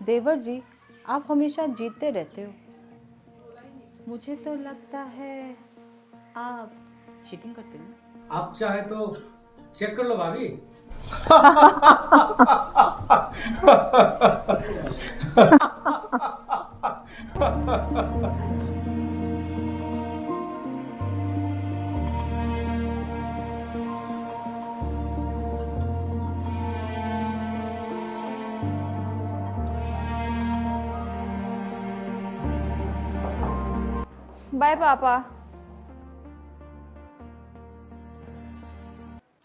देवर जी, आप हमेशा जीतते रहते हो। मुझे तो लगता है आप चीटिंग करते हो। आप चाहे तो चेक कर लो भाभी। बाय पापा।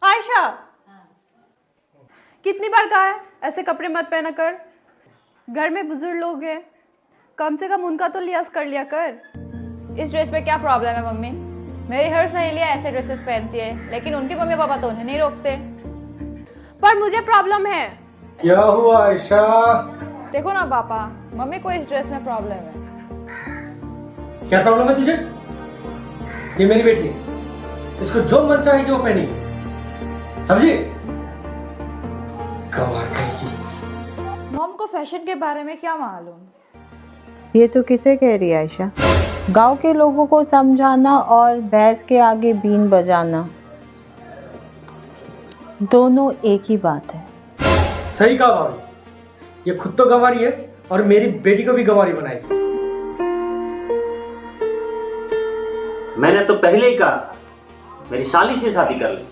आयशा, कितनी बार कहा है ऐसे कपड़े मत पहना कर। घर में बुजुर्ग लोग हैं, कम से कम उनका तो लिहाज कर लिया कर। इस ड्रेस पे क्या प्रॉब्लम है मम्मी? मेरी हर सहेलियां ऐसे ड्रेसेस पहनती है, लेकिन उनके मम्मी पापा तो उन्हें नहीं रोकते। पर मुझे प्रॉब्लम है। क्या हुआ आयशा? देखो ना पापा, मम्मी को इस ड्रेस में प्रॉब्लम है। क्या प्रॉब्लम है तुझे? ये मेरी बेटी है, इसको जो मन चाहे वो पहनेगी, समझी? गंवार कहेगी। मॉम को फैशन के बारे में क्या मालूम? ये तो किसे कह रही है आयशा? गांव के लोगों को समझाना और भैंस के आगे बीन बजाना दोनों एक ही बात है। सही कहा भाभी, ये खुद तो गंवारी है और मेरी बेटी को भी गंवारी बनाएगी। मैंने तो पहले ही कहा मेरी साली से शादी कर ले,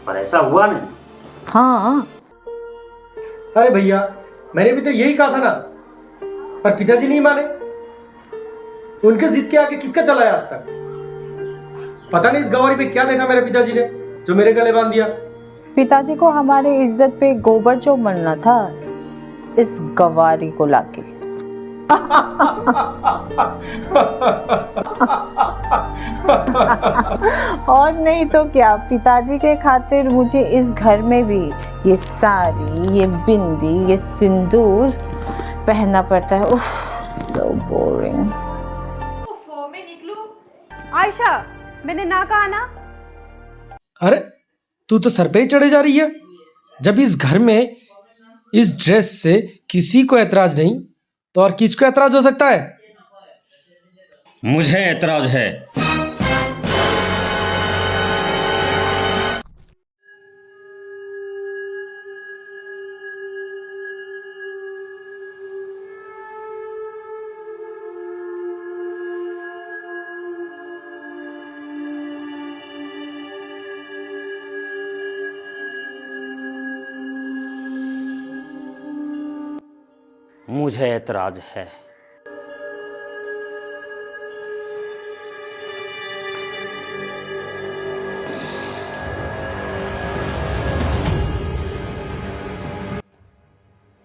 पर ऐसा हुआ नहीं। हाँ, अरे भैया, मैंने भी तो यही कहा था ना, पर पिताजी नहीं माने। उनके जिद के आगे किसका चला है आज तक? पता नहीं इस गंवारी पे क्या देखा मेरे पिताजी ने जो मेरे गले बांध दिया। पिताजी को हमारे इज्जत पे गोबर जो मरना था, इस गवारी को लाके। और नहीं तो क्या, पिताजी के खातिर मुझे इस घर में भी ये साड़ी, ये बिंदी, ये सिंदूर पहनना पड़ता है। उफ, so boring। मैं निकलूं? आयशा, मैंने ना कहा ना। अरे तू तो सर पे ही चढ़े जा रही है। जब इस घर में इस ड्रेस से किसी को ऐतराज नहीं, तो और किसको ऐतराज हो सकता है? मुझे ऐतराज है। मुझे ऐतराज है।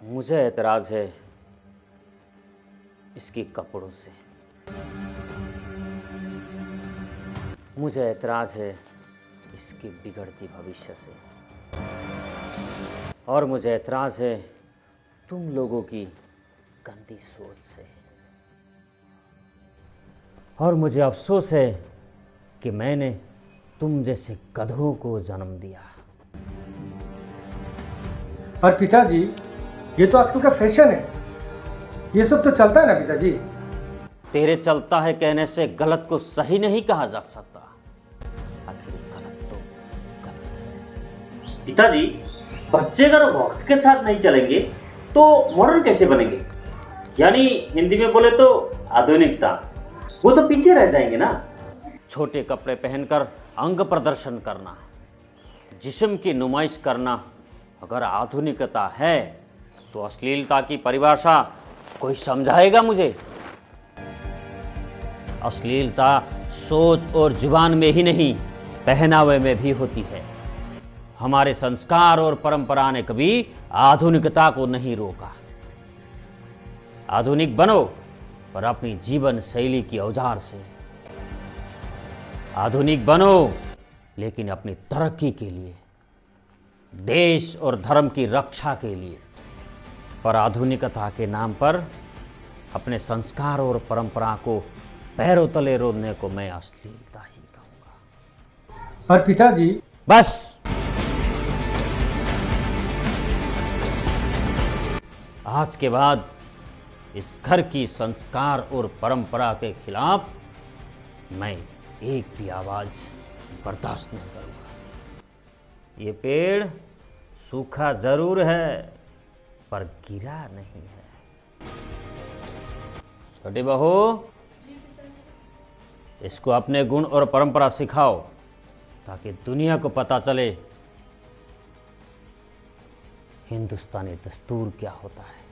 मुझे ऐतराज है इसके कपड़ों से। मुझे ऐतराज है इसके बिगड़ती भविष्य से। और मुझे ऐतराज है तुम लोगों की गंदी सोच से। और मुझे अफसोस है कि मैंने तुम जैसे गधों को जन्म दिया। और पिताजी, ये तो आजकल का फैशन है, ये सब तो चलता है ना पिताजी। तेरे चलता है कहने से गलत को सही नहीं कहा जा सकता। आखिर गलत तो गलत है। पिताजी, बच्चे अगर वक्त के साथ नहीं चलेंगे तो मॉडर्न कैसे बनेंगे? यानी हिंदी में बोले तो आधुनिकता, वो तो पीछे रह जाएंगे ना। छोटे कपड़े पहनकर अंग प्रदर्शन करना, जिस्म की नुमाइश करना अगर आधुनिकता है तो अश्लीलता की परिभाषा कोई समझाएगा मुझे? अश्लीलता सोच और जुबान में ही नहीं, पहनावे में भी होती है। हमारे संस्कार और परंपरा ने कभी आधुनिकता को नहीं रोका। आधुनिक बनो पर अपनी जीवन शैली की औजार से। आधुनिक बनो, लेकिन अपनी तरक्की के लिए, देश और धर्म की रक्षा के लिए। पर आधुनिकता के नाम पर अपने संस्कार और परंपरा को पैरों तले रोदने को मैं अश्लीलता ही कहूँगा। और पिताजी, बस, आज के बाद इस घर की संस्कार और परंपरा के खिलाफ मैं एक भी आवाज बर्दाश्त नहीं करूँगा। ये पेड़ सूखा जरूर है, पर गिरा नहीं है। छोटी बहू, इसको अपने गुण और परंपरा सिखाओ, ताकि दुनिया को पता चले हिंदुस्तानी दस्तूर क्या होता है।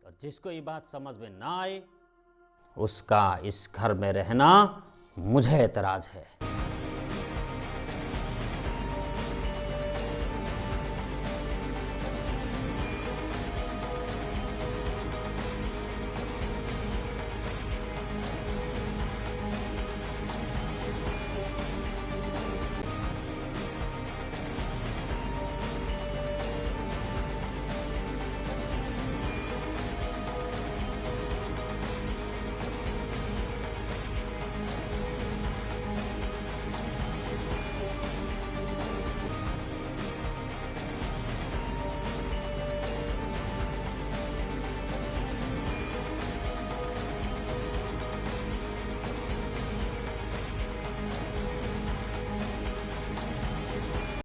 और जिसको ये बात समझ में ना आए, उसका इस घर में रहना मुझे एतराज है।